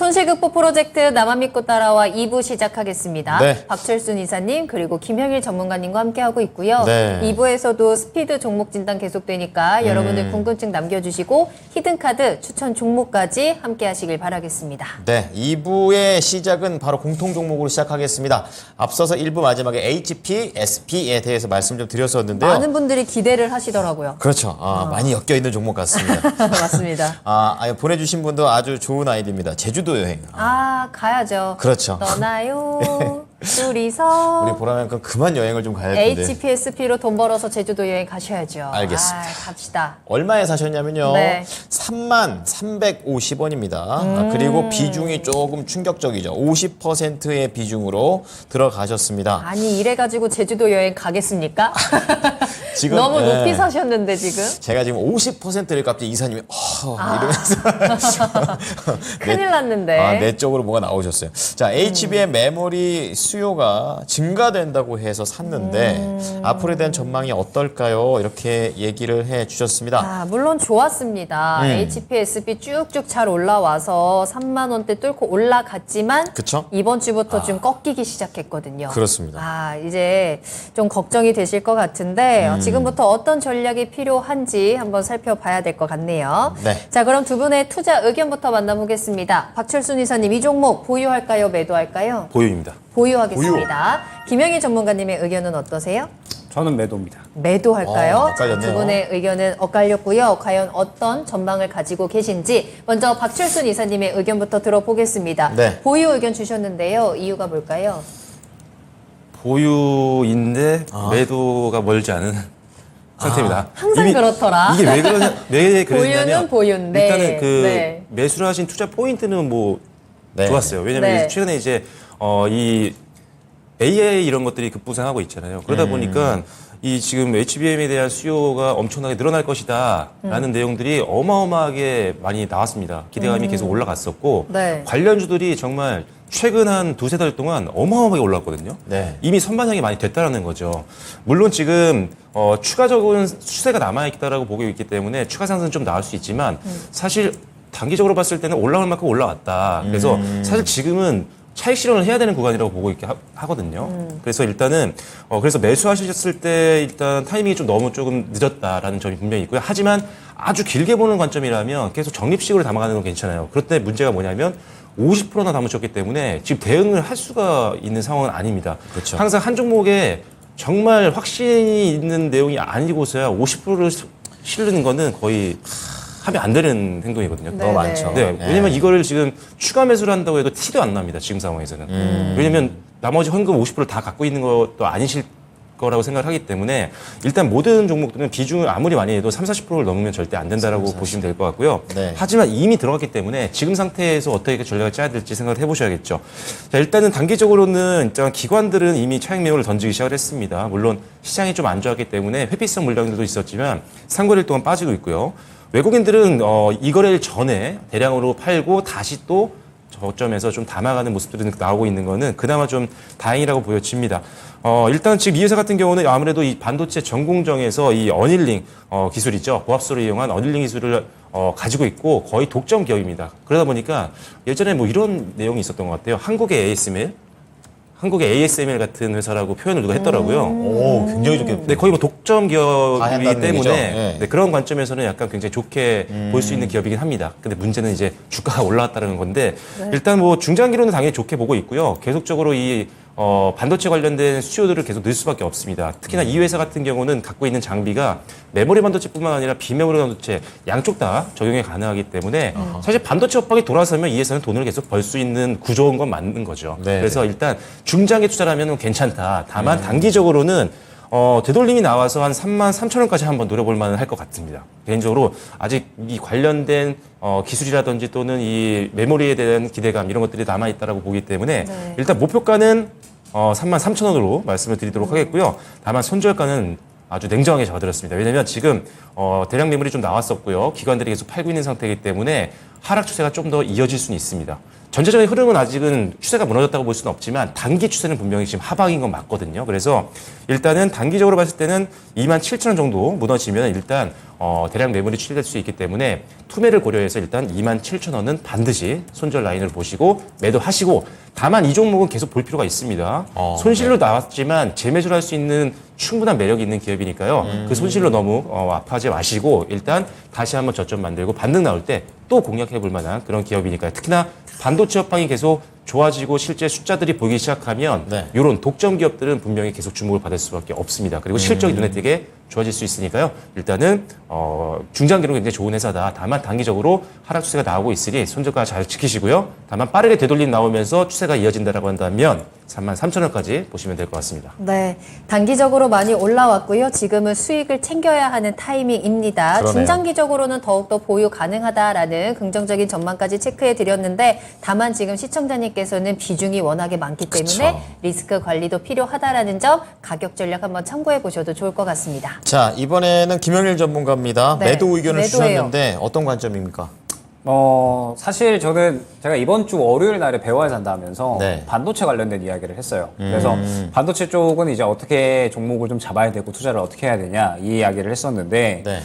손실 극복 프로젝트 나만 믿고 따라와 2부 시작하겠습니다. 네. 박철순 이사님 그리고 김형일 전문가님과 함께하고 있고요. 네. 2부에서도 스피드 종목 진단 계속되니까 여러분들 궁금증 남겨주시고 히든카드 추천 종목까지 함께하시길 바라겠습니다. 네, 2부의 시작은 바로 공통 종목으로 시작하겠습니다. 앞서서 1부 마지막에 HP, SP에 대해서 말씀 좀 드렸었는데요. 많은 분들이 기대를 하시더라고요. 그렇죠. 많이 엮여있는 종목 같습니다. 맞습니다. 보내주신 분도 아주 좋은 아이디입니다. 제주도 여행. 가야죠. 그렇죠. 떠나요. 둘이서. 우리 보라면 그만 여행을 좀 가야 할 텐데. HPSP로 돈 벌어서 제주도 여행 가셔야죠. 알겠습니다. 갑시다. 얼마에 사셨냐면요. 네. 33,350원입니다. 그리고 비중이 조금 충격적이죠. 50%의 비중으로 들어가셨습니다. 아니 이래가지고 제주도 여행 가겠습니까? 지금 너무 높이 사셨는데 지금? 제가 지금 50%를 갑자기 이사님이 이러면서 큰일 났는데. 내 쪽으로 뭐가 나오셨어요. 자, HBM 메모리 수요가 증가된다고 해서 샀는데 앞으로에 대한 전망이 어떨까요? 이렇게 얘기를 해 주셨습니다. 물론 좋았습니다. HPSP 쭉쭉 잘 올라와서 3만 원대 뚫고 올라갔지만 그쵸? 이번 주부터 좀 꺾이기 시작했거든요. 그렇습니다. 이제 좀 걱정이 되실 것 같은데 지금부터 어떤 전략이 필요한지 한번 살펴봐야 될 것 같네요. 네. 자, 그럼 두 분의 투자 의견부터 만나보겠습니다. 박철순 이사님, 이 종목 보유할까요? 매도할까요? 보유입니다. 보유하겠습니다. 김영희 전문가님의 의견은 어떠세요? 저는 매도입니다. 매도할까요? 엇갈렸네요. 두 분의 의견은 엇갈렸고요. 과연 어떤 전망을 가지고 계신지 먼저 박철순 이사님의 의견부터 들어보겠습니다. 네. 보유 의견 주셨는데요. 이유가 뭘까요? 보유인데 매도가 멀지 않은 상태입니다. 항상 그렇더라. 이게 왜 보유는 그러냐면 보유인데. 일단은 네. 매수를 하신 투자 포인트는 네. 좋았어요. 왜냐면 네. 최근에 이제 이 AI 이런 것들이 급부상하고 있잖아요. 그러다 보니까 이 지금 HBM에 대한 수요가 엄청나게 늘어날 것이다라는 내용들이 어마어마하게 많이 나왔습니다. 기대감이 계속 올라갔었고 네. 관련주들이 정말 최근 한 두세 달 동안 어마어마하게 올랐거든요. 네. 이미 선반영이 많이 됐다라는 거죠. 물론 지금 추가적인 추세가 남아있다라고 보고 있기 때문에 추가 상승은 좀 나올 수 있지만 사실 단기적으로 봤을 때는 올라올 만큼 올라왔다. 그래서 사실 지금은 차익 실현을 해야 되는 구간이라고 보고 있게 하거든요. 그래서 일단은 그래서 매수하셨을 때 일단 타이밍이 좀 너무 조금 늦었다라는 점이 분명히 있고요. 하지만 아주 길게 보는 관점이라면 계속 적립식으로 담아가는 건 괜찮아요. 그런데 문제가 뭐냐면 50%나 담으셨기 때문에 지금 대응을 할 수가 있는 상황은 아닙니다. 그렇죠. 항상 한 종목에 정말 확신이 있는 내용이 아니고서야 50%를 실는 거는 거의 하면 안 되는 행동이거든요. 네, 너무 많죠. 네, 왜냐면 이거를 지금 추가 매수를 한다고 해도 티도 안 납니다. 지금 상황에서는. 왜냐면 나머지 현금 50%를 다 갖고 있는 것도 아니실 거라고 생각을 하기 때문에 일단 모든 종목들은 비중을 아무리 많이 해도 30-40%를 넘으면 절대 안 된다라고 보시면 될 것 같고요. 네. 하지만 이미 들어갔기 때문에 지금 상태에서 어떻게 전략을 짜야 될지 생각을 해보셔야겠죠. 자, 일단은 단기적으로는 일단 기관들은 이미 차익 매물을 던지기 시작을 했습니다. 물론 시장이 좀 안 좋았기 때문에 회피성 물량들도 있었지만 상거래일 동안 빠지고 있고요. 외국인들은 이 거래일 전에 대량으로 팔고 다시 또 저점에서 좀 담아가는 모습들이 나오고 있는 거는 그나마 좀 다행이라고 보여집니다. 일단 지금 이 회사 같은 경우는 아무래도 이 반도체 전공정에서 이 어닐링 기술이죠. 고압수를 이용한 어닐링 기술을 가지고 있고 거의 독점 기업입니다. 그러다 보니까 예전에 뭐 이런 내용이 있었던 것 같아요. 한국의 ASML 같은 회사라고 표현을 누가 했더라고요. 오, 굉장히 좋게. 네, 거의 뭐 독점 기업이기 한다는 때문에 얘기죠. 네. 네, 그런 관점에서는 약간 굉장히 좋게 볼 수 있는 기업이긴 합니다. 근데 문제는 이제 주가가 올라왔다는 건데 일단 뭐 중장기로는 당연히 좋게 보고 있고요. 계속적으로 이 반도체 관련된 수요들을 계속 늘 수밖에 없습니다. 특히나 이 회사 같은 경우는 갖고 있는 장비가 메모리 반도체뿐만 아니라 비메모리 반도체 양쪽 다 적용이 가능하기 때문에 사실 반도체 업황이 돌아서면 이 회사는 돈을 계속 벌 수 있는 구조인 건 맞는 거죠. 네. 그래서 일단 중장기 투자라면 괜찮다. 다만 단기적으로는 되돌림이 나와서 한 33,000원까지 한번 노려볼 만은 할 것 같습니다. 개인적으로 아직 이 관련된 기술이라든지 또는 이 메모리에 대한 기대감 이런 것들이 남아있다라고 보기 때문에 일단 목표가는 33,000원으로 말씀을 드리도록 하겠고요. 다만 손절가는 아주 냉정하게 잡아드렸습니다. 왜냐하면 지금 대량 매물이 좀 나왔었고요. 기관들이 계속 팔고 있는 상태이기 때문에 하락 추세가 좀 더 이어질 수는 있습니다. 전체적인 흐름은 아직은 추세가 무너졌다고 볼 수는 없지만 단기 추세는 분명히 지금 하방인 건 맞거든요. 그래서 일단은 단기적으로 봤을 때는 27,000원 정도 무너지면 일단 대량 매물이 출시될 수 있기 때문에 투매를 고려해서 일단 27,000원은 반드시 손절 라인을 보시고 매도하시고 다만 이 종목은 계속 볼 필요가 있습니다. 손실로 나왔지만 재매수를 할 수 있는 충분한 매력이 있는 기업이니까요. 그 손실로 너무 아파하지 마시고 일단 다시 한번 저점 만들고 반등 나올 때 또 공략해 볼 만한 그런 기업이니까요. 특히나 반도체 업황이 계속 좋아지고 실제 숫자들이 보이기 시작하면 네. 이런 독점 기업들은 분명히 계속 주목을 받을 수밖에 없습니다. 그리고 실적이 눈에 띄게 좋아질 수 있으니까요. 일단은 중장기로 굉장히 좋은 회사다. 다만 단기적으로 하락 추세가 나오고 있으니 손절가 잘 지키시고요. 다만 빠르게 되돌림 나오면서 추세가 이어진다라고 한다면 33,000원까지 보시면 될 것 같습니다. 네, 단기적으로 많이 올라왔고요. 지금은 수익을 챙겨야 하는 타이밍입니다. 그러네요. 중장기적으로는 더욱더 보유 가능하다라는 긍정적인 전망까지 체크해 드렸는데 다만 지금 시청자님께서는 비중이 워낙에 많기 때문에 그쵸. 리스크 관리도 필요하다라는 점 가격 전략 한번 참고해 보셔도 좋을 것 같습니다. 자, 이번에는 김영일 전문가입니다. 네, 매도 의견을 매도예요. 주셨는데 어떤 관점입니까? 사실 저는 제가 이번 주 월요일 날에 배워야 산다 하면서 네. 반도체 관련된 이야기를 했어요. 그래서 반도체 쪽은 이제 어떻게 종목을 좀 잡아야 되고 투자를 어떻게 해야 되냐 이 이야기를 했었는데 네.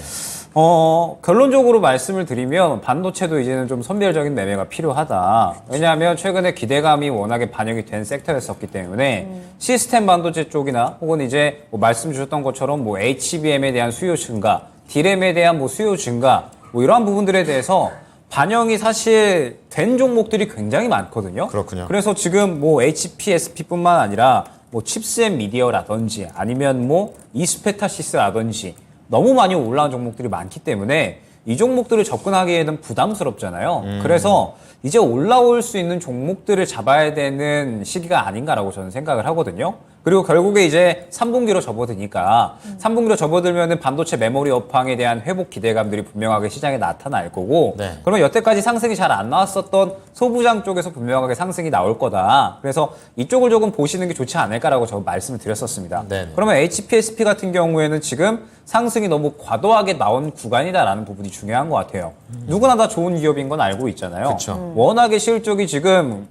결론적으로 말씀을 드리면 반도체도 이제는 좀 선별적인 매매가 필요하다. 왜냐하면 최근에 기대감이 워낙에 반영이 된 섹터였었기 때문에 시스템 반도체 쪽이나 혹은 이제 뭐 말씀 주셨던 것처럼 뭐 HBM에 대한 수요 증가, D램에 대한 뭐 수요 증가, 뭐 이러한 부분들에 대해서 반영이 사실 된 종목들이 굉장히 많거든요. 그렇군요. 그래서 지금 뭐 HPSP뿐만 아니라 뭐 칩스앤 미디어라든지 아니면 뭐 이스페타시스라든지 너무 많이 올라온 종목들이 많기 때문에 이 종목들을 접근하기에는 부담스럽잖아요. 그래서 이제 올라올 수 있는 종목들을 잡아야 되는 시기가 아닌가라고 저는 생각을 하거든요. 그리고 결국에 이제 3분기로 접어드니까 3분기로 접어들면은 반도체 메모리 업황에 대한 회복 기대감들이 분명하게 시장에 나타날 거고 네. 그러면 여태까지 상승이 잘 안 나왔었던 소부장 쪽에서 분명하게 상승이 나올 거다. 그래서 이쪽을 조금 보시는 게 좋지 않을까라고 저 말씀을 드렸었습니다. 네네. 그러면 HPSP 같은 경우에는 지금 상승이 너무 과도하게 나온 구간이다라는 부분이 중요한 것 같아요. 누구나 다 좋은 기업인 건 알고 있잖아요. 그쵸. 워낙에 실적이 지금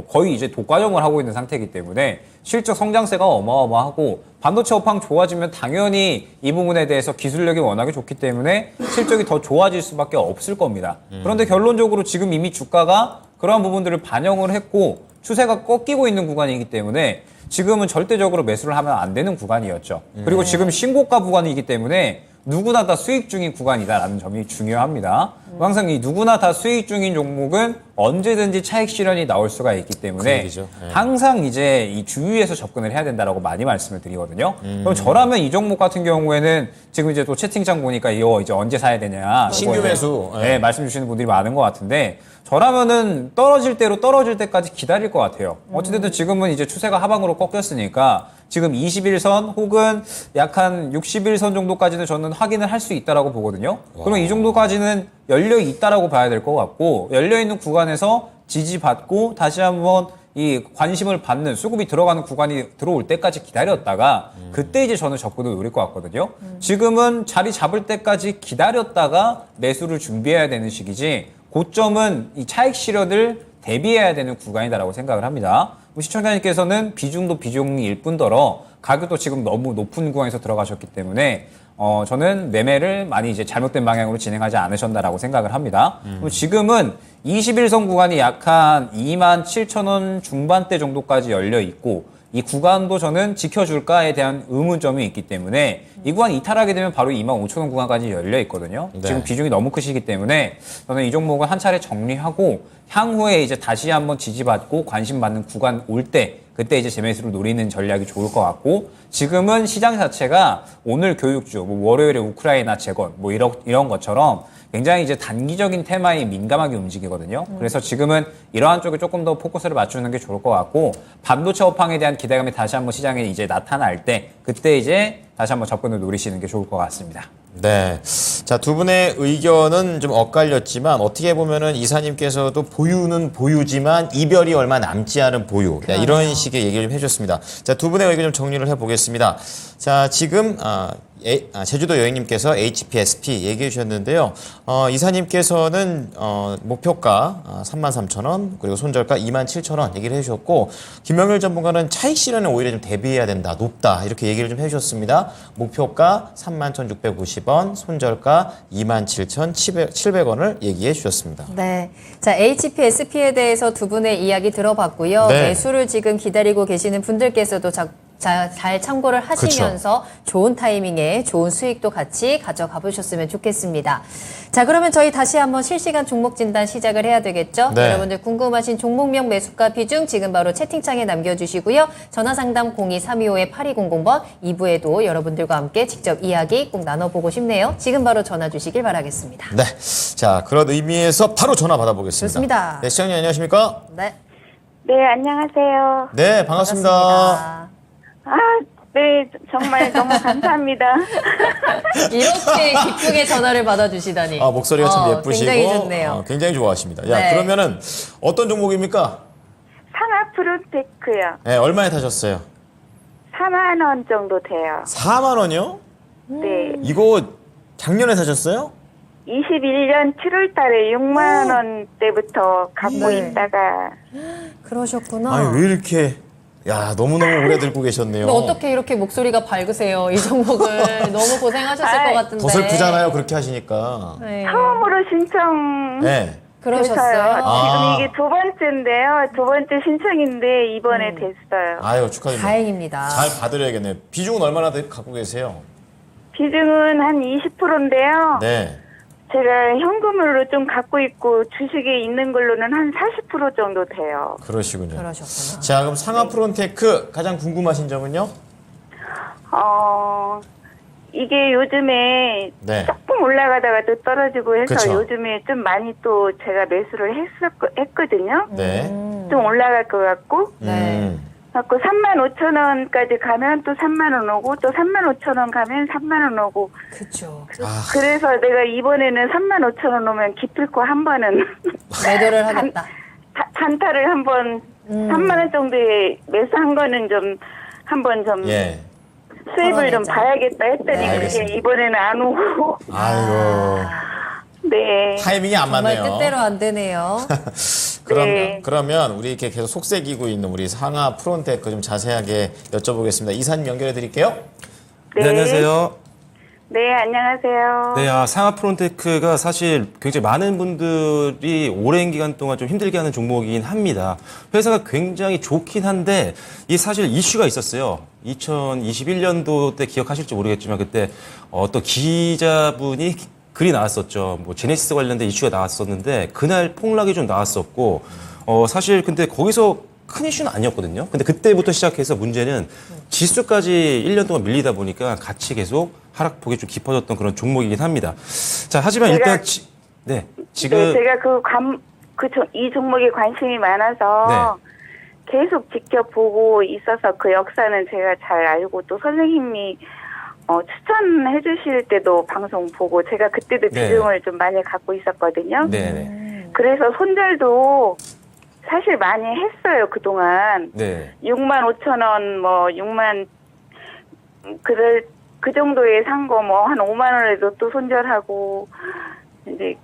거의 이제 독과점을 하고 있는 상태이기 때문에 실적 성장세가 어마어마하고 반도체 업황 좋아지면 당연히 이 부분에 대해서 기술력이 워낙에 좋기 때문에 실적이 더 좋아질 수밖에 없을 겁니다. 그런데 결론적으로 지금 이미 주가가 그러한 부분들을 반영을 했고 추세가 꺾이고 있는 구간이기 때문에 지금은 절대적으로 매수를 하면 안 되는 구간이었죠. 그리고 지금 신고가 구간이기 때문에 누구나 다 수익 중인 구간이다라는 점이 중요합니다. 항상 이 누구나 다 수익 중인 종목은 언제든지 차익 실현이 나올 수가 있기 그 때문에 얘기죠. 네. 항상 이제 이 주위에서 접근을 해야 된다라고 많이 말씀을 드리거든요. 그럼 저라면 이 종목 같은 경우에는 지금 이제 또 채팅창 보니까 이거 이제 언제 사야 되냐. 신규 이거 이제 매수. 네, 말씀 주시는 분들이 많은 것 같은데 저라면은 떨어질 대로 떨어질 때까지 기다릴 것 같아요. 어찌됐든 지금은 이제 추세가 하방으로 꺾였으니까 지금 21선 혹은 약 한 61선 정도까지는 저는 확인을 할 수 있다라고 보거든요. 그러면 이 정도까지는 열려 있다라고 봐야 될 것 같고 열려 있는 구간에서 지지받고 다시 한번 이 관심을 받는 수급이 들어가는 구간이 들어올 때까지 기다렸다가 그때 이제 저는 접근을 노릴 것 같거든요. 지금은 자리 잡을 때까지 기다렸다가 매수를 준비해야 되는 시기지 고점은 이 차익 실현을 대비해야 되는 구간이다라고 생각을 합니다. 시청자님께서는 비중도 비중일 뿐더러 가격도 지금 너무 높은 구간에서 들어가셨기 때문에 저는 매매를 많이 이제 잘못된 방향으로 진행하지 않으셨다라고 생각을 합니다. 그럼 지금은 21선 구간이 약 한 27,000원 중반대 정도까지 열려 있고 이 구간도 저는 지켜줄까에 대한 의문점이 있기 때문에 이 구간 이탈하게 되면 바로 25,000원 구간까지 열려 있거든요. 네. 지금 비중이 너무 크시기 때문에 저는 이 종목은 한 차례 정리하고 향후에 이제 다시 한번 지지받고 관심받는 구간 올 때 그때 이제 재매수를 노리는 전략이 좋을 것 같고 지금은 시장 자체가 오늘 교육주, 뭐 월요일에 우크라이나 재건 뭐 이런 것처럼 굉장히 이제 단기적인 테마에 민감하게 움직이거든요. 그래서 지금은 이러한 쪽에 조금 더 포커스를 맞추는 게 좋을 것 같고 반도체 업황에 대한 기대감이 다시 한번 시장에 이제 나타날 때 그때 이제 다시 한번 접근을 노리시는 게 좋을 것 같습니다. 네. 자, 두 분의 의견은 좀 엇갈렸지만 어떻게 보면은 이사님께서도 보유는 보유지만 이별이 얼마 남지 않은 보유. 네, 이런 식의 얘기를 좀 해주셨습니다. 자, 두 분의 의견 좀 정리를 해보겠습니다. 자, 지금 제주도 여행님께서 HPSP 얘기해 주셨는데요. 이사님께서는 목표가 33,000원 그리고 손절가 27,000원 얘기를 해주셨고 김명일 전문가는 차익 실현에 오히려 좀 대비해야 된다, 높다 이렇게 얘기를 좀 해주셨습니다. 목표가 31,650원, 손절가 27,700원을 얘기해 주셨습니다. 네. 자, HPSP에 대해서 두 분의 이야기 들어봤고요. 네. 매수를 지금 기다리고 계시는 분들께서도 잘 참고를 하시면서 좋은 타이밍에 좋은 수익도 같이 가져가 보셨으면 좋겠습니다. 자, 그러면 저희 다시 한번 실시간 종목 진단 시작을 해야 되겠죠? 네. 여러분들 궁금하신 종목명 매수가 비중 지금 바로 채팅창에 남겨주시고요. 전화상담 02-325-8200번 2부에도 여러분들과 함께 직접 이야기 꼭 나눠보고 싶네요. 지금 바로 전화 주시길 바라겠습니다. 네. 자, 그런 의미에서 바로 전화 받아보겠습니다. 좋습니다. 네, 시청자 안녕하십니까? 네. 네, 안녕하세요. 네, 반갑습니다. 반갑습니다. 아, 네, 정말 너무 감사합니다. 이렇게 기쁘게 전화를 받아주시다니. 목소리가 참 예쁘시고 굉장히 좋네요. 굉장히 좋아하십니다. 야, 네. 그러면은 어떤 종목입니까? 상하 프로테크요. 네, 얼마에 타셨어요? 4만 원 정도 돼요. 4만 원이요? 네. 이거 작년에 사셨어요? 21년 7월 달에 6만 원대부터 갖고 네. 있다가 그러셨구나. 아니, 왜 이렇게 야, 너무너무 오래 들고 계셨네요. 근데 어떻게 이렇게 목소리가 밝으세요? 이 종목을 너무 고생하셨을 것 같은데. 더 슬프잖아요, 그렇게 하시니까. 네. 처음으로 신청 네. 그러셨어요. 아. 지금 이게 두 번째인데요. 두 번째 신청인데 이번에 됐어요. 아유, 축하드립니다. 다행입니다. 잘 받으려야겠네요. 비중은 얼마나 갖고 계세요? 비중은 한 20%인데요. 네. 제가 현금으로 좀 갖고 있고 주식에 있는 걸로는 한 40% 정도 돼요. 그러시군요. 그러셨구나. 자, 그럼 상하 프론테크 가장 궁금하신 점은요? 이게 요즘에 네. 조금 올라가다가 또 떨어지고 해서 그쵸. 요즘에 좀 많이 또 제가 매수를 했거든요. 네. 좀 올라갈 것 같고. 네. 갖고 35,000원까지 가면 또 3만 원 오고 또 35,000원 가면 3만 원 오고. 그쵸. 그래서 내가 이번에는 35,000원 오면 기필코 한 번은 매도를 하겠다. 단타를 한번 3만 원 정도에 매수한 거는 좀 한번 좀 예. 수입을 좀 털어내자. 봐야겠다 했더니 네, 그게 알겠습니다. 이번에는 안 오고. 아이고. 네. 타이밍이 안 정말 맞네요. 뜻대로 안 되네요. 네. 그러면 우리 이렇게 계속 속삭이고 있는 우리 상하 프론테크 좀 자세하게 여쭤보겠습니다. 이사님 연결해 드릴게요. 네, 안녕하세요. 네, 안녕하세요. 네, 상하 프론테크가 사실 굉장히 많은 분들이 오랜 기간 동안 좀 힘들게 하는 종목이긴 합니다. 회사가 굉장히 좋긴 한데 이 사실 이슈가 있었어요. 2021년도 때 기억하실지 모르겠지만 그때 어떤 기자분이 글이 나왔었죠. 뭐 제네시스 관련된 이슈가 나왔었는데 그날 폭락이 좀 나왔었고 사실 근데 거기서 큰 이슈는 아니었거든요. 근데 그때부터 시작해서 문제는 지수까지 1년 동안 밀리다 보니까 같이 계속 하락폭이 좀 깊어졌던 그런 종목이긴 합니다. 자, 하지만 일단 지금 네, 제가 이 종목에 관심이 많아서 계속 지켜보고 있어서 그 역사는 제가 잘 알고 또 선생님이 추천해 주실 때도 방송 보고 제가 그때도 네. 비중을 좀 많이 갖고 있었거든요. 네. 그래서 손절도 사실 많이 했어요, 그동안. 네. 6만 5천 원, 뭐 6만 그 정도에 산 거 뭐 한 5만 원에도 또 손절하고 이제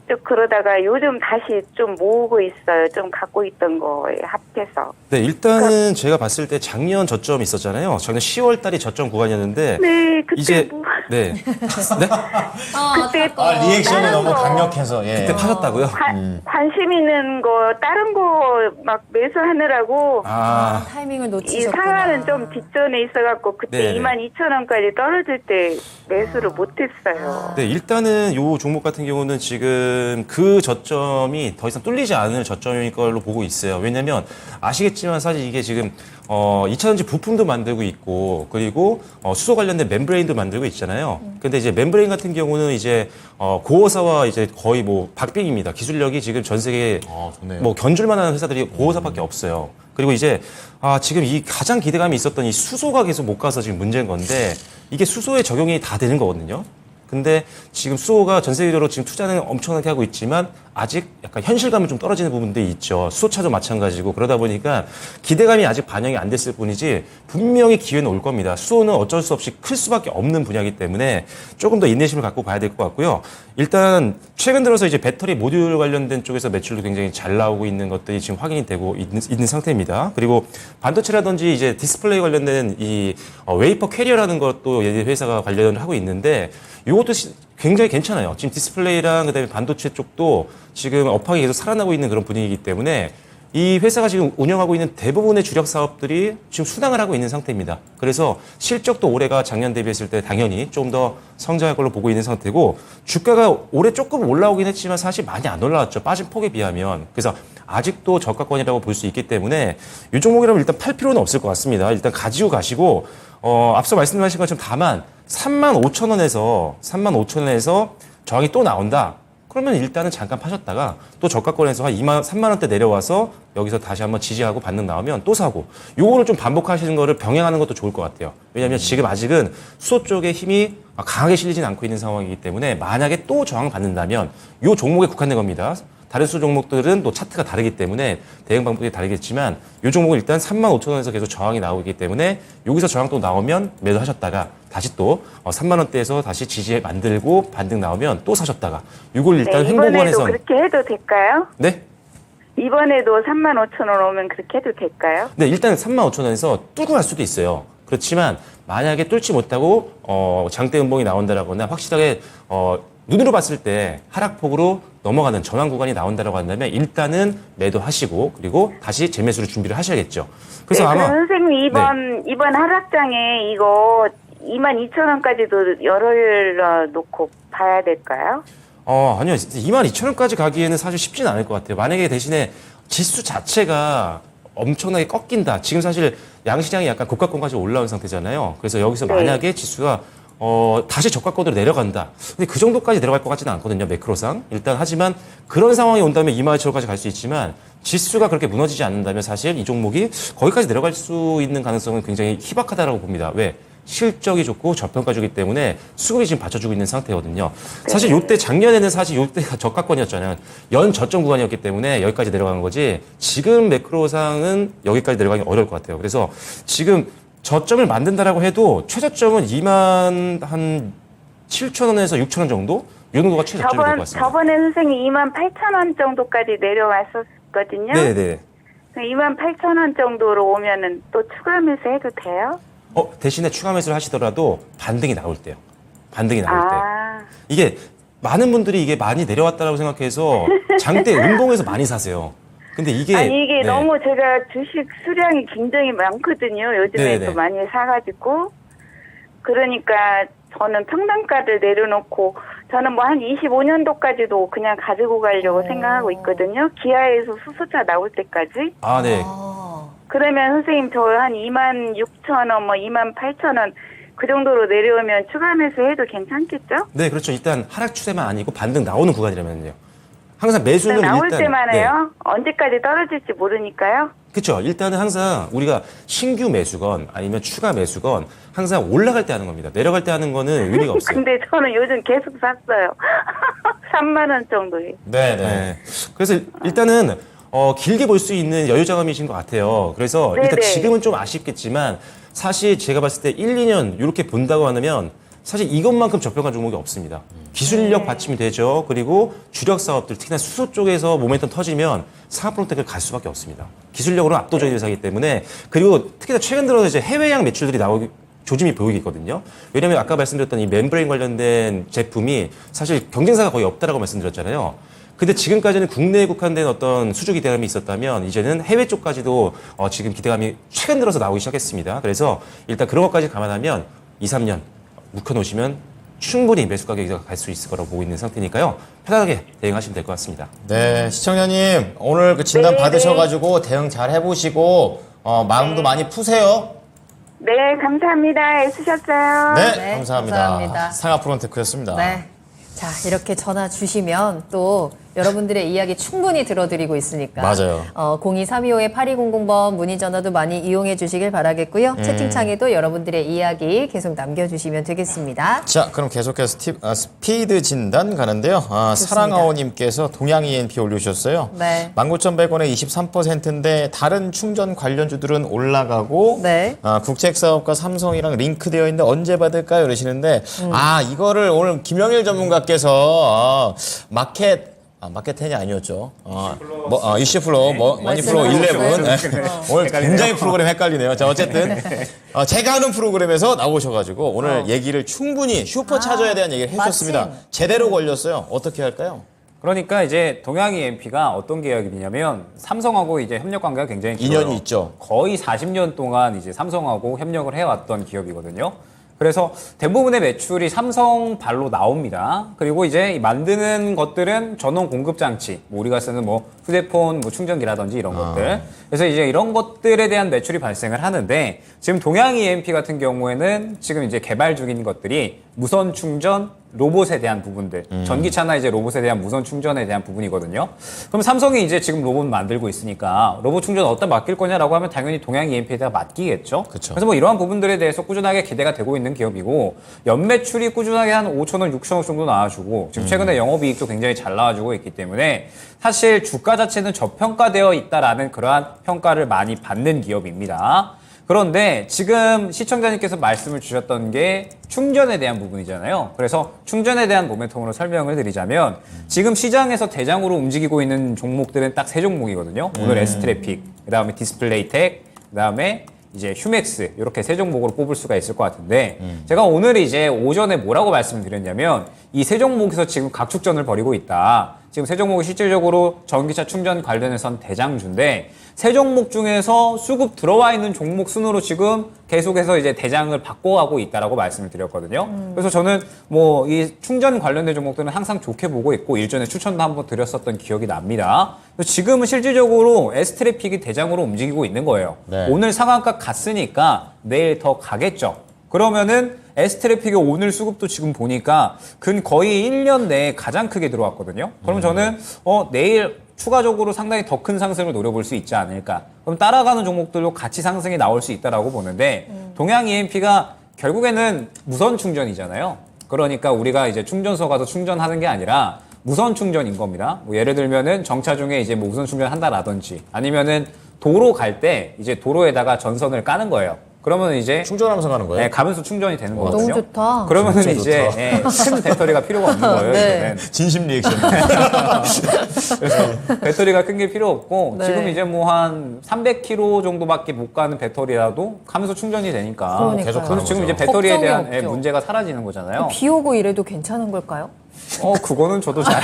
또 그러다가 요즘 다시 좀 모으고 있어요. 좀 갖고 있던 거에 합해서. 네, 일단은 제가 봤을 때 작년 저점 있었잖아요. 작년 10월 달이 저점 구간이었는데 네, 그때 이제 뭐 네. 네? 그때 리액션이 다른 너무 거. 강력해서 예. 그때 파셨다고요? 관심 있는 거 다른 거 막 매수하느라고 아, 타이밍을 이 놓치셨구나. 상하는 좀 뒷전에 있어갖고 그때 네네. 22,000원까지 떨어질 때 매수를 못했어요. 네, 일단은 요 종목 같은 경우는 지금 지금 그 저점이 더 이상 뚫리지 않을 저점일 걸로 보고 있어요. 왜냐면 아시겠지만 사실 이게 지금 2차전지 부품도 만들고 있고 그리고 수소 관련된 멤브레인도 만들고 있잖아요. 근데 이제 멤브레인 같은 경우는 이제 고호사와 이제 거의 뭐 박빙입니다. 기술력이 지금 전 세계에 좋네요. 뭐 견줄 만한 회사들이 고호사밖에 없어요. 그리고 이제 지금 이 가장 기대감이 있었던 이 수소가 계속 못 가서 지금 문제인 건데 이게 수소에 적용이 다 되는 거거든요. 근데 지금 수소가 전 세계적으로 지금 투자는 엄청나게 하고 있지만 아직 약간 현실감은 좀 떨어지는 부분들이 있죠. 수소차도 마찬가지고 그러다 보니까 기대감이 아직 반영이 안 됐을 뿐이지 분명히 기회는 올 겁니다. 수소는 어쩔 수 없이 클 수밖에 없는 분야이기 때문에 조금 더 인내심을 갖고 봐야 될 것 같고요. 일단 최근 들어서 이제 배터리 모듈 관련된 쪽에서 매출도 굉장히 잘 나오고 있는 것들이 지금 확인이 되고 있는 상태입니다. 그리고 반도체라든지 이제 디스플레이 관련된 이 웨이퍼 캐리어라는 것도 얘네 회사가 관련을 하고 있는데 이것도 굉장히 괜찮아요. 지금 디스플레이랑 그다음에 반도체 쪽도 지금 업황이 계속 살아나고 있는 그런 분위기이기 때문에 이 회사가 지금 운영하고 있는 대부분의 주력 사업들이 지금 순항을 하고 있는 상태입니다. 그래서 실적도 올해가 작년 대비했을 때 당연히 좀 더 성장할 걸로 보고 있는 상태고 주가가 올해 조금 올라오긴 했지만 사실 많이 안 올라왔죠. 빠진 폭에 비하면. 그래서 아직도 저가권이라고 볼 수 있기 때문에 이 종목이라면 일단 팔 필요는 없을 것 같습니다. 일단 가지고 가시고 앞서 말씀하신 것처럼 다만 35,000원에서 저항이 또 나온다. 그러면 일단은 잠깐 파셨다가 또 저가권에서 한 3만 원대 내려와서 여기서 다시 한번 지지하고 반등 나오면 또 사고 요거를 좀 반복하시는 거를 병행하는 것도 좋을 것 같아요. 왜냐하면 지금 아직은 수소 쪽에 힘이 강하게 실리진 않고 있는 상황이기 때문에 만약에 또 저항 받는다면 요 종목에 국한된 겁니다. 다른 수소 종목들은 또 차트가 다르기 때문에 대응 방법이 다르겠지만 이 종목은 일단 35,000원에서 계속 저항이 나오기 때문에 여기서 저항 또 나오면 매도하셨다가 다시 또 3만 원대에서 다시 지지 만들고 반등 나오면 또 사셨다가 이걸 일단 네, 이번에도 횡보관에서 그렇게 해도 될까요? 네? 이번에도 35,000원 오면 그렇게 해도 될까요? 네, 일단 35,000원에서 뚫고 갈 수도 있어요. 그렇지만 만약에 뚫지 못하고 장대 음봉이 나온다라거나 확실하게 눈으로 봤을 때 하락폭으로 넘어가는 전환 구간이 나온다라고 한다면 일단은 매도하시고 그리고 다시 재매수를 준비를 하셔야겠죠. 그래서 네, 아마 그럼 선생님 이번 하락장에 이거 22,000원까지도 열어 놓고 봐야 될까요? 아니요. 22,000원까지 가기에는 사실 쉽지는 않을 것 같아요. 만약에 대신에 지수 자체가 엄청나게 꺾인다. 지금 사실 양시장이 약간 고가권까지 올라온 상태잖아요. 그래서 여기서 네. 만약에 지수가 다시 저가권으로 내려간다. 근데 그 정도까지 내려갈 것 같지는 않거든요. 매크로상. 일단 하지만 그런 상황이 온다면 22,000원까지 갈 수 있지만 지수가 그렇게 무너지지 않는다면 사실 이 종목이 거기까지 내려갈 수 있는 가능성은 굉장히 희박하다라고 봅니다. 왜? 실적이 좋고 저평가주기 때문에 수급이 지금 받쳐주고 있는 상태거든요. 사실 요때 작년에는 사실 요때가 저가권이었잖아요. 연 저점 구간이었기 때문에 여기까지 내려간 거지 지금 매크로상은 여기까지 내려가기 어려울 것 같아요. 그래서 지금 저점을 만든다라고 해도 최저점은 2만 한 7,000원에서 6,000원 정도? 이 정도가 최저점이 될 것 같습니다. 저번에 선생님 28,000원 정도까지 내려왔었거든요. 네네. 28,000원 정도로 오면은 또 추가 매수해도 돼요? 대신에 추가 매수를 하시더라도 반등이 나올 때요. 반등이 나올 때. 아, 이게 많은 분들이 이게 많이 내려왔다라고 생각해서 장대 운동에서 많이 사세요. 근데 이게 아니 이게 네. 너무 제가 주식 수량이 굉장히 많거든요. 요즘에 네네. 또 많이 사가지고 그러니까 저는 평단가를 내려놓고 저는 뭐 한 25년도까지도 그냥 가지고 가려고 생각하고 있거든요. 기아에서 수소차 나올 때까지. 아, 네. 그러면 선생님 저 한 26,000원, 뭐 28,000원 그 정도로 내려오면 추가 매수해도 괜찮겠죠? 네, 그렇죠. 일단 하락 추세만 아니고 반등 나오는 구간이라면요. 항상 매수는 나올 일단 때만 네. 해요? 언제까지 떨어질지 모르니까요. 그렇죠. 일단은 항상 우리가 신규 매수건 아니면 추가 매수건 항상 올라갈 때 하는 겁니다. 내려갈 때 하는 거는 의미가 없어요. 근데 저는 요즘 계속 샀어요. 3만 원 정도에. 네네. 네. 그래서 일단은 길게 볼 수 있는 여유 자금이신 것 같아요. 그래서 일단 네네. 지금은 좀 아쉽겠지만 사실 제가 봤을 때 1, 2년 이렇게 본다고 하면 사실 이것만큼 저평한 종목이 없습니다. 기술력 받침이 되죠. 그리고 주력 사업들 특히나 수소 쪽에서 모멘텀 터지면 상하프론텍을 갈 수밖에 없습니다. 기술력으로는 압도적인 회사이기 때문에 그리고 특히나 최근 들어서 이제 해외양 매출들이 나오기 조짐이 보이고 있거든요. 왜냐하면 아까 말씀드렸던 이 멤브레인 관련된 제품이 사실 경쟁사가 거의 없다라고 말씀드렸잖아요. 근데 지금까지는 국내에 국한된 어떤 수주 기대감이 있었다면 이제는 해외 쪽까지도 지금 기대감이 최근 들어서 나오기 시작했습니다. 그래서 일단 그런 것까지 감안하면 2, 3년 묵혀놓으시면 충분히 매수 가격이 갈 수 있을 거라고 보고 있는 상태니까요. 편하게 대응하시면 될 것 같습니다. 네, 시청자님 오늘 그 진단 네, 받으셔가지고 대응 잘 해보시고 마음도 많이 푸세요. 네, 감사합니다. 애쓰셨어요. 네, 네, 감사합니다. 감사합니다. 상하 프론테크였습니다. 네. 자, 이렇게 전화 주시면 또 여러분들의 이야기 충분히 들어드리고 있으니까. 맞아요. 0232-8200번 문의 전화도 많이 이용해 주시길 바라겠고요. 채팅창에도 여러분들의 이야기 계속 남겨주시면 되겠습니다. 자, 그럼 계속해서 스피드 진단 가는데요. 사랑아오님께서 동양 ENP 올려주셨어요. 네. 19,100원에 23%인데 다른 충전 관련주들은 올라가고 네. 국책사업과 삼성이랑 링크되어 있는데 언제 받을까요? 이러시는데 이거를 오늘 김영일 전문가께서 마켓10이 아니었죠. 이슈플로, 머니플로 11. 네. 오늘 굉장히 프로그램 헷갈리네요. 자, 어쨌든, 제가 하는 프로그램에서 나오셔가지고 오늘 얘기를 충분히 슈퍼차저에 대한 얘기를 해주셨습니다. 마침. 제대로 걸렸어요. 어떻게 할까요? 그러니까 이제 동양 EMP가 어떤 계약이냐면 삼성하고 이제 협력 관계가 굉장히 길어요. 인연이 있죠. 거의 40년 동안 이제 삼성하고 협력을 해왔던 기업이거든요. 그래서 대부분의 매출이 삼성 발로 나옵니다. 그리고 이제 만드는 것들은 전원 공급 장치, 뭐 우리가 쓰는 뭐 휴대폰 뭐 충전기라든지 이런 것들. 그래서 이제 이런 것들에 대한 매출이 발생을 하는데 지금 동양 EMP 같은 경우에는 지금 이제 개발 중인 것들이 무선 충전 로봇에 대한 부분들, 전기차나 이제 로봇에 대한 무선 충전에 대한 부분이거든요. 그럼 삼성이 이제 지금 로봇 만들고 있으니까 로봇 충전 어디다 맡길 거냐라고 하면 당연히 동양 EMP에다가 맡기겠죠. 그쵸. 그래서 뭐 이러한 부분들에 대해서 꾸준하게 기대가 되고 있는 기업이고 연매출이 꾸준하게 한 5천억, 6천억 정도 나와주고 지금 최근에 영업이익도 굉장히 잘 나와주고 있기 때문에 사실 주가 자체는 저평가되어 있다라는 그러한 평가를 많이 받는 기업입니다. 그런데 지금 시청자님께서 말씀을 주셨던 게 충전에 대한 부분이잖아요. 그래서 충전에 대한 모멘텀으로 설명을 드리자면 지금 시장에서 대장으로 움직이고 있는 종목들은 딱 세 종목이거든요. 오늘 S트래픽, 그다음에 디스플레이텍, 그다음에 이제 휴맥스 이렇게 세 종목으로 뽑을 수가 있을 것 같은데 제가 오늘 이제 오전에 뭐라고 말씀을 드렸냐면 이 세 종목에서 지금 각축전을 벌이고 있다. 지금 세 종목이 실질적으로 전기차 충전 관련해선 대장주인데 세 종목 중에서 수급 들어와 있는 종목 순으로 지금 계속해서 이제 대장을 바꿔가고 있다라고 말씀을 드렸거든요. 그래서 저는 뭐 이 충전 관련된 종목들은 항상 좋게 보고 있고 일전에 추천도 한번 드렸었던 기억이 납니다. 지금은 실질적으로 S트래픽이 대장으로 움직이고 있는 거예요. 네. 오늘 상한가 갔으니까 내일 더 가겠죠. 그러면은 S트래픽의 오늘 수급도 지금 보니까 근 거의 1년 내에 가장 크게 들어왔거든요. 그럼 저는 내일 추가적으로 상당히 더 큰 상승을 노려볼 수 있지 않을까. 그럼 따라가는 종목들로 같이 상승이 나올 수 있다라고 보는데 동양 EMP가 결국에는 무선 충전이잖아요. 그러니까 우리가 이제 충전소 가서 충전하는 게 아니라 무선 충전인 겁니다. 뭐 예를 들면은 정차 중에 이제 뭐 무선 충전한다라든지 아니면은 도로 갈 때 이제 도로에다가 전선을 까는 거예요. 그러면 이제 충전하면서 가는 거예요? 네, 가면서 충전이 되는 거거든요. 너무 좋다. 그러면은 진짜 이제 좋다. 예, 큰 배터리가 필요가 없는 거예요. 네. 이제는. 진심 리액션. 그래서 배터리가 큰 게 필요 없고 네. 지금 이제 뭐 한 300km 정도밖에 못 가는 배터리라도 가면서 충전이 되니까. 그러니까요. 계속 그래서 가는 지금 거죠. 이제 배터리에 걱정이 대한 없죠. 문제가 사라지는 거잖아요. 비 오고 이래도 괜찮은 걸까요? 그거는 저도 잘.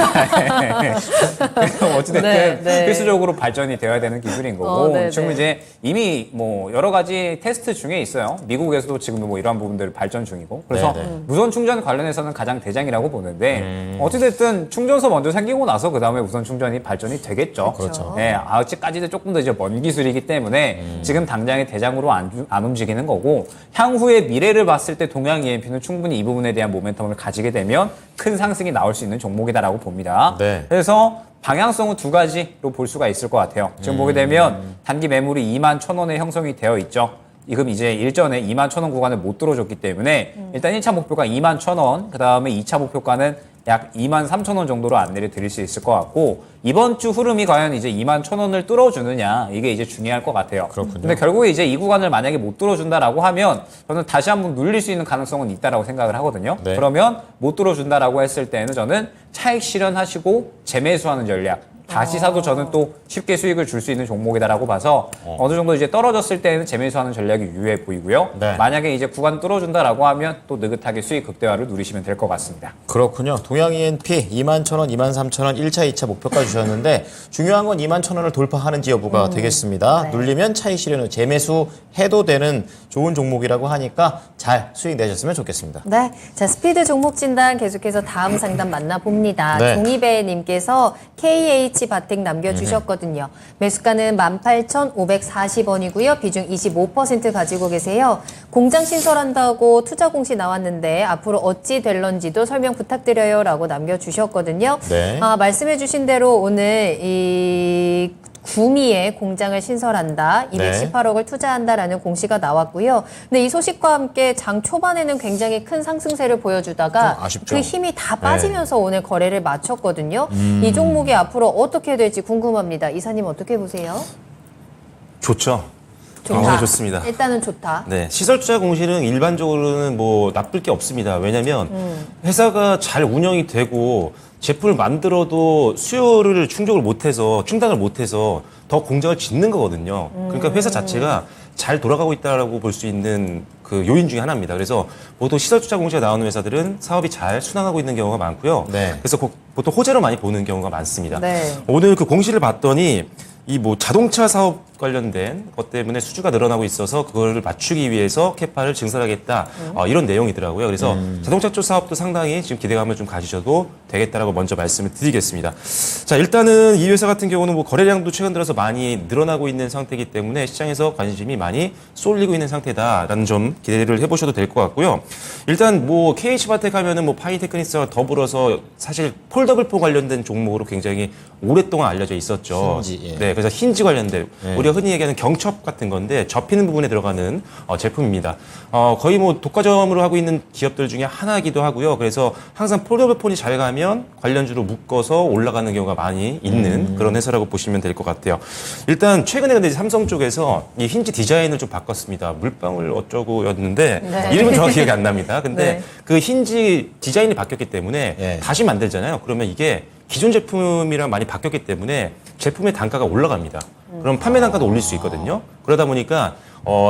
어찌됐든 네, 네. 필수적으로 발전이 되어야 되는 기술인 거고 네, 지금 네. 이제 이미 뭐 여러 가지 테스트 중에 있어요. 미국에서도 지금 뭐 이러한 부분들 발전 중이고 그래서 네, 네. 무선 충전 관련해서는 가장 대장이라고 보는데 어찌됐든 충전소 먼저 생기고 나서 그 다음에 무선 충전이 발전이 되겠죠. 그렇죠. 네, 아직까지는 조금 더 이제 먼 기술이기 때문에 지금 당장의 대장으로 안 움직이는 거고 향후의 미래를 봤을 때 동양 EMP는 충분히 이 부분에 대한 모멘텀을 가지게 되면 큰 상승이 나올 수 있는 종목이다라고 봅니다. 네. 그래서 방향성은 두 가지로 볼 수가 있을 것 같아요. 지금 보게 되면 단기 매물이 21,000원에 형성이 되어 있죠. 지금 이제 일전에 21,000원 구간을 못 들어줬기 때문에 일단 1차 목표가 21,000원, 그 다음에 2차 목표가는 약 23,000원 정도로 안내를 드릴 수 있을 것 같고 이번 주 흐름이 과연 이제 21,000원을 뚫어주느냐 이게 이제 중요할 것 같아요. 그렇군요. 근데 결국에 이제 이 구간을 만약에 못 뚫어준다라고 하면 저는 다시 한번 눌릴 수 있는 가능성은 있다라고 생각을 하거든요. 네. 그러면 못 뚫어준다라고 했을 때는 저는 차익 실현하시고 재매수하는 전략 다시 사도 저는 또 쉽게 수익을 줄 수 있는 종목이다라고 봐서 어느 정도 이제 떨어졌을 때는 재매수하는 전략이 유효해 보이고요. 네. 만약에 이제 구간 뚫어준다라고 하면 또 느긋하게 수익 극대화를 누리시면 될 것 같습니다. 그렇군요. 동양 E&P 21,000원, 23,000원 1차, 2차 목표가 주셨는데 중요한 건 21,000원을 돌파하는지 여부가 되겠습니다. 네. 눌리면 차익 실현 후 재매수해도 되는 좋은 종목이라고 하니까 잘 수익 내셨으면 좋겠습니다. 네. 자, 스피드 종목 진단 계속해서 다음 상담 만나봅니다. 네. 종이배님께서 KH 바텍 남겨주셨거든요. 매수가는 18,540원이고요. 비중 25% 가지고 계세요. 공장 신설한다고 투자 공시 나왔는데 앞으로 어찌 될런지도 설명 부탁드려요. 라고 남겨주셨거든요. 네. 말씀해주신 대로 오늘 이 구미에 공장을 신설한다. 218억을 투자한다라는 공시가 나왔고요. 근데 이 소식과 함께 장 초반에는 굉장히 큰 상승세를 보여주다가 좀 아쉽죠. 그 힘이 다 빠지면서 오늘 거래를 마쳤거든요. 이 종목이 앞으로 어떻게 될지 궁금합니다. 이사님 어떻게 보세요? 좋죠. 좋다. 굉장히 좋습니다. 일단은 좋다. 네, 시설 투자 공시는 일반적으로는 뭐 나쁠 게 없습니다. 왜냐하면 회사가 잘 운영이 되고 제품을 만들어도 수요를 충당을 못해서 더 공장을 짓는 거거든요. 그러니까 회사 자체가 잘 돌아가고 있다라고 볼 수 있는 그 요인 중에 하나입니다. 그래서 보통 시설 투자 공시가 나오는 회사들은 사업이 잘 순항하고 있는 경우가 많고요. 네. 그래서 보통 호재로 많이 보는 경우가 많습니다. 네. 오늘 그 공시를 봤더니 이 뭐 자동차 사업 관련된 것 때문에 수주가 늘어나고 있어서 그걸 맞추기 위해서 캐파를 증설하겠다 이런 내용이더라고요. 그래서 자동차 쪽 사업도 상당히 지금 기대감을 좀 가지셔도 되겠다라고 먼저 말씀을 드리겠습니다. 자, 일단은 이 회사 같은 경우는 뭐 거래량도 최근 들어서 많이 늘어나고 있는 상태이기 때문에 시장에서 관심이 많이 쏠리고 있는 상태다라는 점 기대를 해보셔도 될 것 같고요. 일단 뭐 KH바텍 하면은 뭐 파이테크닉스와 더불어서 사실 폴더블4 관련된 종목으로 굉장히 오랫동안 알려져 있었죠. 힌지, 예. 네, 그래서 힌지 관련된 네. 우리가 흔히 얘기하는 경첩 같은 건데 접히는 부분에 들어가는 제품입니다. 거의 뭐 독과점으로 하고 있는 기업들 중에 하나이기도 하고요. 그래서 항상 폴더블4이 잘 가면 관련주로 묶어서 올라가는 경우가 많이 있는 그런 회사라고 보시면 될 것 같아요. 일단 최근에 근데 삼성 쪽에서 이 힌지 디자인을 좀 바꿨습니다. 물방울 어쩌고였는데 네. 이름은 정확히 기억이 안 납니다. 근데 네. 그 힌지 디자인이 바뀌었기 때문에 네. 다시 만들잖아요. 그러면 이게 기존 제품이랑 많이 바뀌었기 때문에 제품의 단가가 올라갑니다. 그럼 판매 단가도 올릴 수 있거든요. 그러다 보니까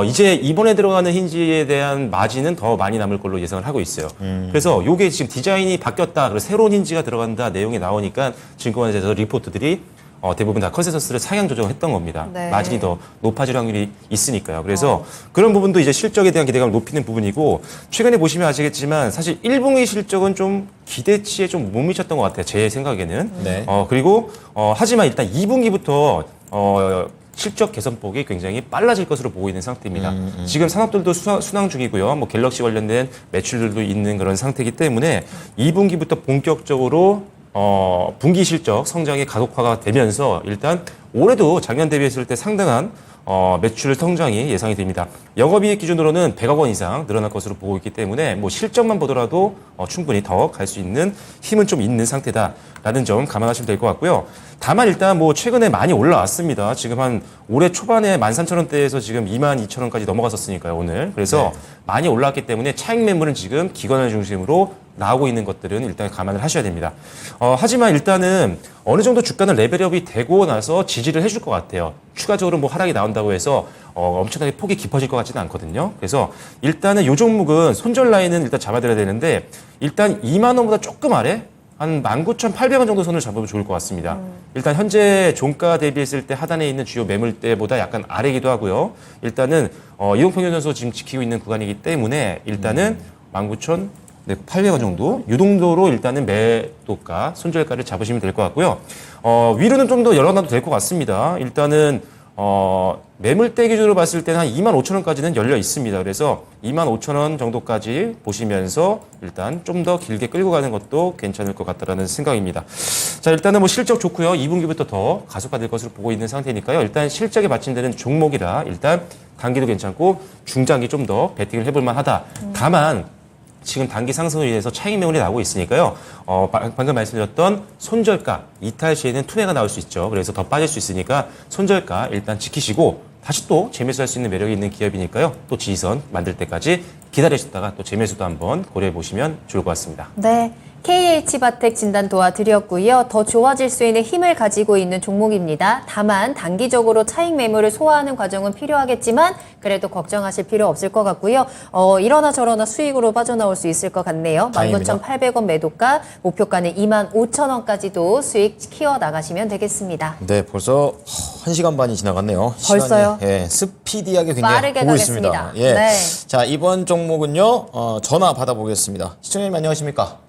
이제 이번에 들어가는 힌지에 대한 마진은 더 많이 남을 걸로 예상을 하고 있어요. 그래서 이게 지금 디자인이 바뀌었다, 그리고 새로운 힌지가 들어간다 내용이 나오니까 증권회사에서 리포트들이 대부분 다 컨센서스를 상향 조정을 했던 겁니다. 네. 마진이 더 높아질 확률이 있으니까요. 그래서 그런 부분도 이제 실적에 대한 기대감을 높이는 부분이고, 최근에 보시면 아시겠지만 사실 1분기 실적은 좀 기대치에 좀 못 미쳤던 것 같아요. 제 생각에는. 네. 그리고 하지만 일단 2분기부터 실적 개선폭이 굉장히 빨라질 것으로 보고 있는 상태입니다. 지금 산업들도 순항 중이고요. 뭐 갤럭시 관련된 매출들도 있는 그런 상태이기 때문에 2분기부터 본격적으로 분기 실적 성장이 가속화가 되면서 일단 올해도 작년 대비했을 때 상당한 매출 성장이 예상이 됩니다. 영업이익 기준으로는 100억 원 이상 늘어날 것으로 보고 있기 때문에 뭐 실적만 보더라도 충분히 더 갈 수 있는 힘은 좀 있는 상태다라는 점 감안하시면 될 것 같고요. 다만 일단 뭐 최근에 많이 올라왔습니다. 지금 한 올해 초반에 13,000원대에서 지금 22,000원까지 넘어갔었으니까요, 오늘. 그래서 많이 올라왔기 때문에 차익 매물은 지금 기관을 중심으로 나오고 있는 것들은 일단 감안을 하셔야 됩니다. 하지만 일단은 어느 정도 주가는 레벨업이 되고 나서 지지를 해줄 것 같아요. 추가적으로 뭐 하락이 나온다고 해서 엄청나게 폭이 깊어질 것 같지는 않거든요. 그래서 일단은 이 종목은 손절 라인은 일단 잡아드려야 되는데, 일단 2만 원보다 조금 아래 한 19,800원 정도 선을 잡으면 좋을 것 같습니다. 일단 현재 종가 대비했을 때 하단에 있는 주요 매물대보다 약간 아래이기도 하고요. 일단은 이동평균선수 지금 지키고 있는 구간이기 때문에 일단은 19,800원 정도 이 정도로 일단은 매도가, 손절가를 잡으시면 될 것 같고요. 위로는 좀 더 열어놔도 될 것 같습니다. 일단은 매물대 기준으로 봤을 때는 한 25,000원까지는 열려 있습니다. 그래서 25,000원 정도까지 보시면서 일단 좀 더 길게 끌고 가는 것도 괜찮을 것 같다라는 생각입니다. 자, 일단은 뭐 실적 좋고요. 2분기부터 더 가속화될 것으로 보고 있는 상태니까요. 일단 실적에 받침되는 종목이라 일단 단기도 괜찮고 중장기 좀 더 베팅을 해볼 만하다. 다만 지금 단기 상승을 위해서 차익 매물이 나오고 있으니까요. 방금 말씀드렸던 손절가 이탈 시에는 투매가 나올 수 있죠. 그래서 더 빠질 수 있으니까 손절가 일단 지키시고 다시 또 재매수할 수 있는 매력이 있는 기업이니까요. 또 지지선 만들 때까지 기다리셨다가 또 재매수도 한번 고려해 보시면 좋을 것 같습니다. 네. KH바텍 진단 도와드렸고요. 더 좋아질 수 있는 힘을 가지고 있는 종목입니다. 다만 단기적으로 차익 매물을 소화하는 과정은 필요하겠지만 그래도 걱정하실 필요 없을 것 같고요. 이러나 저러나 수익으로 빠져나올 수 있을 것 같네요. 다행입니다. 19,800원 매도가, 목표가는 25,000원까지도 수익 키워나가시면 되겠습니다. 네, 벌써 1시간 반이 지나갔네요. 벌써요? 시간이, 예, 스피디하게 굉장히 빠르게 보고 가겠습니다. 있습니다. 예. 네. 자, 이번 종목은요. 전화 받아보겠습니다. 시청자님 안녕하십니까?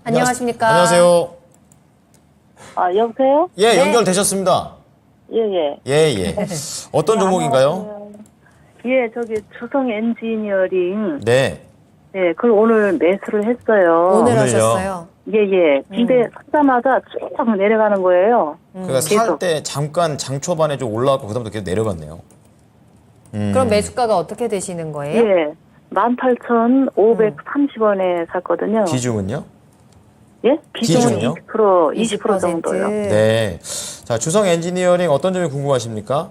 안녕하십니까? 안녕하세요. 아, 여보세요? 예, 네. 연결되셨습니다. 예, 예. 예, 예. 어떤 종목인가요? 예, 저기 주성 엔지니어링. 네. 예, 그걸 오늘 매수를 했어요. 오늘 오늘요? 하셨어요. 예, 예. 근데 사자마자 쭉 내려가는 거예요. 그러니까 살 때 잠깐 장 초반에 좀 올라왔고 그다음부터 계속 내려갔네요. 그럼 매수가가 어떻게 되시는 거예요? 예. 18,530원에 샀거든요. 비중은요? 예? 비중은 기준은요? 20% 정도요. 네. 자, 주성 엔지니어링 어떤 점이 궁금하십니까?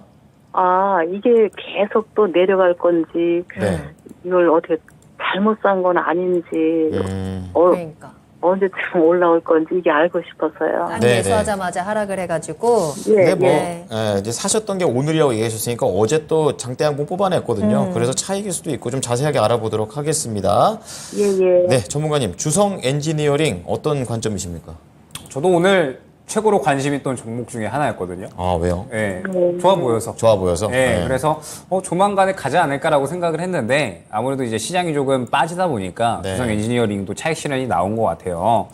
아, 이게 계속 또 내려갈 건지, 네. 이걸 어떻게 잘못 산 건 아닌지, 그러니까. 언제쯤 올라올 건지 이게 알고 싶어서요. 딱 네, 매수하자마자 하락을 해가지고 예, 근데 뭐 예. 이제 사셨던 게 오늘이라고 얘기하셨으니까 어제 또 장대 한 번 뽑아냈거든요. 그래서 차익일 수도 있고 좀 자세하게 알아보도록 하겠습니다. 예, 예. 네, 전문가님, 주성 엔지니어링 어떤 관점이십니까? 저도 오늘 최고로 관심 있던 종목 중에 하나였거든요. 아, 왜요? 예, 좋아 보여서. 좋아 보여서. 예, 네. 그래서 조만간에 가지 않을까라고 생각을 했는데 아무래도 이제 시장이 조금 빠지다 보니까 네. 주성 엔지니어링도 차익 실현이 나온 것 같아요.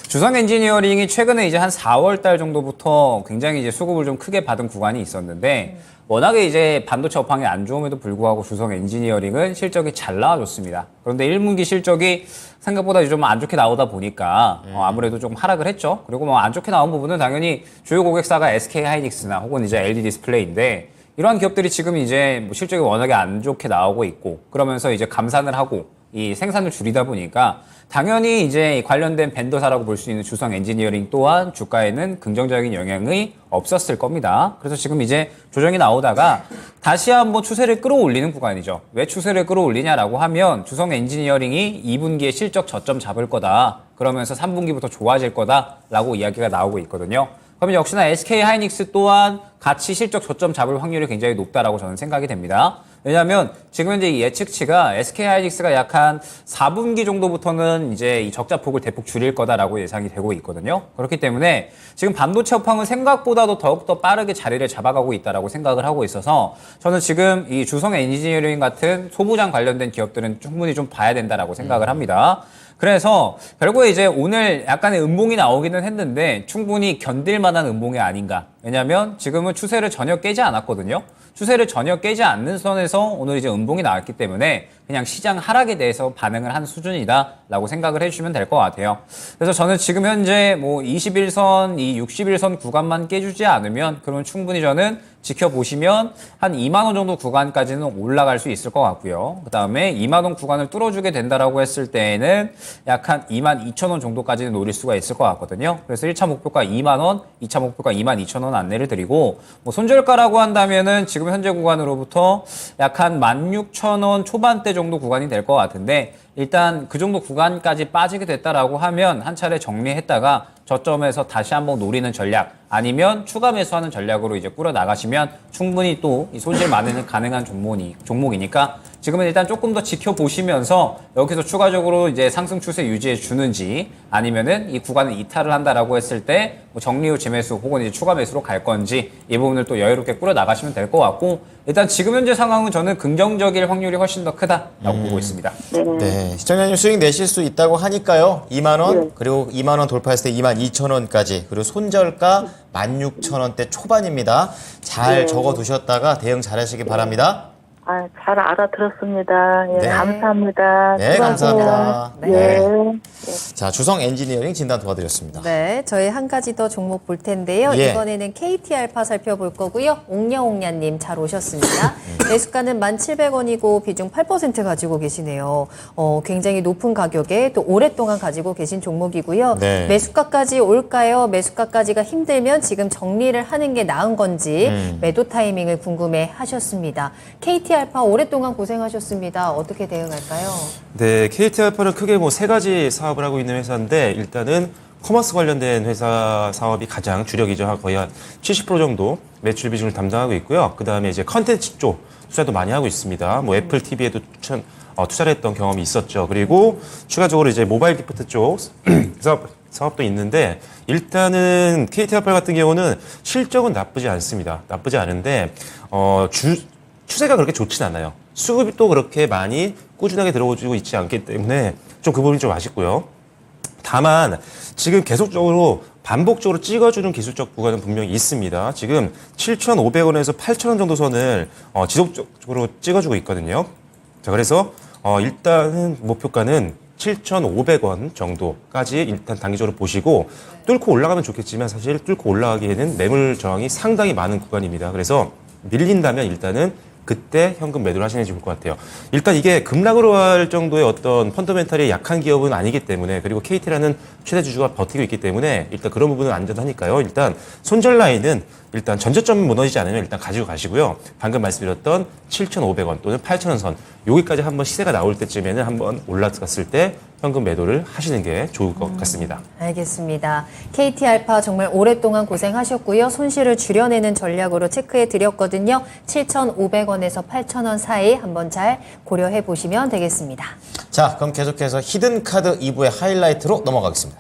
주성 엔지니어링이 최근에 이제 한 4월 달 정도부터 굉장히 이제 수급을 좀 크게 받은 구간이 있었는데 워낙에 이제 반도체 업황이 안 좋음에도 불구하고 주성 엔지니어링은 실적이 잘 나와줬습니다. 그런데 1분기 실적이 생각보다 좀 안 좋게 나오다 보니까 아무래도 좀 하락을 했죠. 그리고 뭐 안 좋게 나온 부분은 당연히 주요 고객사가 SK 하이닉스나 혹은 이제 LG 디스플레이인데 이러한 기업들이 지금 이제 뭐 실적이 워낙에 안 좋게 나오고 있고 그러면서 이제 감산을 하고 이 생산을 줄이다 보니까 당연히 이제 관련된 벤더사라고 볼 수 있는 주성 엔지니어링 또한 주가에는 긍정적인 영향이 없었을 겁니다. 그래서 지금 이제 조정이 나오다가 다시 한번 추세를 끌어올리는 구간이죠. 왜 추세를 끌어올리냐라고 하면 주성 엔지니어링이 2분기에 실적 저점 잡을 거다. 그러면서 3분기부터 좋아질 거다라고 이야기가 나오고 있거든요. 그러면 역시나 SK 하이닉스 또한 같이 실적 저점 잡을 확률이 굉장히 높다라고 저는 생각이 됩니다. 왜냐하면 지금 현재 이 예측치가 SK 하이닉스가 약 한 4분기 정도부터는 이제 이 적자 폭을 대폭 줄일 거다라고 예상이 되고 있거든요. 그렇기 때문에 지금 반도체 업황은 생각보다도 더욱더 빠르게 자리를 잡아가고 있다라고 생각을 하고 있어서 저는 지금 이 주성 엔지니어링 같은 소부장 관련된 기업들은 충분히 좀 봐야 된다라고 생각을 합니다. 그래서 결국에 이제 오늘 약간의 음봉이 나오기는 했는데 충분히 견딜 만한 음봉이 아닌가. 왜냐하면 지금은 추세를 전혀 깨지 않았거든요. 추세를 전혀 깨지 않는 선에서 오늘 이제 음봉이 나왔기 때문에 그냥 시장 하락에 대해서 반응을 한 수준이다라고 생각을 해주시면 될 것 같아요. 그래서 저는 지금 현재 뭐 21선, 이 61선 구간만 깨주지 않으면 그러면 충분히 저는 지켜보시면 한 2만 원 정도 구간까지는 올라갈 수 있을 것 같고요. 그 다음에 2만 원 구간을 뚫어주게 된다라고 했을 때에는 약 한 2만 2천 원 정도까지는 노릴 수가 있을 것 같거든요. 그래서 1차 목표가 2만 원, 2차 목표가 2만 2천 원 안내를 드리고 뭐 손절가라고 한다면은 지금 현재 구간으로부터 약 한 16,000원 초반대 정도 구간이 될 것 같은데 일단 그 정도 구간까지 빠지게 됐다라고 하면 한 차례 정리했다가 저점에서 다시 한번 노리는 전략 아니면 추가 매수하는 전략으로 이제 꾸려 나가시면 충분히 또 이 손실 만회는 가능한 종목이니까 지금은 일단 조금 더 지켜보시면서 여기서 추가적으로 이제 상승 추세 유지해 주는지 아니면은 이 구간을 이탈을 한다라고 했을 때 뭐 정리 후 재매수 혹은 이제 추가 매수로 갈 건지 이 부분을 또 여유롭게 꾸려 나가시면 될 것 같고 일단 지금 현재 상황은 저는 긍정적일 확률이 훨씬 더 크다라고 보고 있습니다. 네, 시청자님 수익 내실 수 있다고 하니까요. 2만 원, 네. 그리고 2만 원 돌파했을 때 2만 2천 원까지, 그리고 손절가 16,000원대 초반입니다. 잘 네. 적어두셨다가 대응 잘하시기 바랍니다. 아, 잘 알아들었습니다. 예, 네. 감사합니다. 네, 감사합니다. 예. 네. 자, 주성 엔지니어링 진단 도와드렸습니다. 네, 저희 한 가지 더 종목 볼 텐데요. 예. 이번에는 KT알파 살펴볼 거고요. 옥냐옥냐님 잘 오셨습니다. 매수가는 1,700원이고 비중 8% 가지고 계시네요. 굉장히 높은 가격에 또 오랫동안 가지고 계신 종목이고요. 네. 매수가까지 올까요? 매수가까지가 힘들면 지금 정리를 하는 게 나은 건지 매도 타이밍을 궁금해 하셨습니다. KT KT 알파 오랫동안 고생하셨습니다. 어떻게 대응할까요? 네, KT 알파는 크게 뭐 세 가지 사업을 하고 있는 회사인데 일단은 커머스 관련된 회사 사업이 가장 주력이죠. 거의 한 70% 정도 매출 비중을 담당하고 있고요. 그 다음에 이제 컨텐츠 쪽 투자도 많이 하고 있습니다. 뭐 애플 TV에도 투자를 했던 경험이 있었죠. 그리고 추가적으로 이제 모바일 기프트 쪽 사업도 있는데 일단은 KT 알파 같은 경우는 실적은 나쁘지 않습니다. 나쁘지 않은데 추세가 그렇게 좋진 않아요. 수급이 또 그렇게 많이 꾸준하게 들어오고 있지 않기 때문에 좀 그 부분이 좀 아쉽고요. 다만 지금 계속적으로 반복적으로 찍어주는 기술적 구간은 분명히 있습니다. 지금 7,500원에서 8,000원 정도 선을 지속적으로 찍어주고 있거든요. 자, 그래서 일단은 목표가는 7,500원 정도까지 일단 단기적으로 보시고 뚫고 올라가면 좋겠지만 사실 뚫고 올라가기에는 매물 저항이 상당히 많은 구간입니다. 그래서 밀린다면 일단은 그때 현금 매도를 하시는 게 좋을 것 같아요. 일단 이게 급락으로 할 정도의 어떤 펀더멘탈이 약한 기업은 아니기 때문에 그리고 KT라는 최대 주주가 버티고 있기 때문에 일단 그런 부분은 안전하니까요. 일단 손절 라인은 일단 전저점이 무너지지 않으면 일단 가지고 가시고요. 방금 말씀드렸던 7,500원 또는 8,000원 선 여기까지 한번 시세가 나올 때쯤에는 한번 올라갔을 때 현금 매도를 하시는 게 좋을 것 같습니다. 알겠습니다. KT 알파 정말 오랫동안 고생하셨고요. 손실을 줄여내는 전략으로 체크해 드렸거든요. 7,500원에서 8,000원 사이 한번 잘 고려해 보시면 되겠습니다. 자, 그럼 계속해서 히든카드 2부의 하이라이트로 넘어가겠습니다.